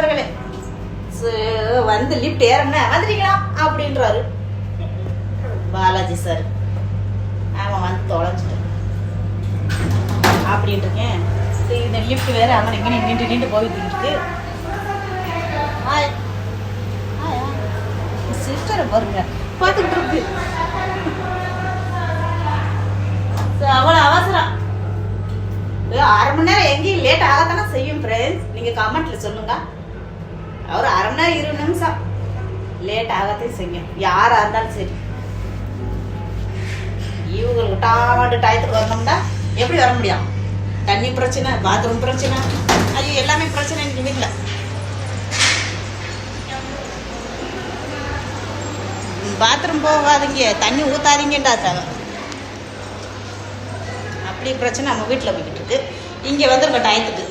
நண்பர்களே. வந்து லிஃப்ட் ஏறம்னா வந்துட்டீங்களா அப்படின்றாரு பாலாஜி சார். ஆமாம் வந்து தொலைஞ்சிட்டேன் அப்படின்ட்டு இருக்கேன். சரி இந்த லிஃப்ட் வேறு அங்கே இங்கே நின்று போயிட்டு இருக்கு. சிஸ்டரை பாருங்க பார்த்துக்கிட்டு இருக்கு. அவ்வளோ அவசரம். அரை மணி நேரம் எங்கேயும் லேட் ஆகத்தானே செய்யும் ஃப்ரெண்ட்ஸ். நீங்கள் கமெண்ட்ல சொல்லுங்க. ஒரு அரை மணி நேரம் 20 நிமிஷம் லேட் ஆகத்தையும் செய்யும் யாராக இருந்தாலும் சரி. இவங்களுக்கு டாமாட்டு டயத்துக்கு வரணும்னா எப்படி வர முடியும்? தண்ணி பிரச்சனை, பாத்ரூம் பிரச்சனை, அது எல்லாமே பிரச்சனை எனக்கு வீட்டில். பாத்ரூம் போகாதீங்க, தண்ணி ஊற்றாதீங்கன்றாங்க. அப்படி பிரச்சனை நம்ம வீட்டில் போய்கிட்டு இருக்கு. இங்கே வந்துருங்க டயத்துக்கு.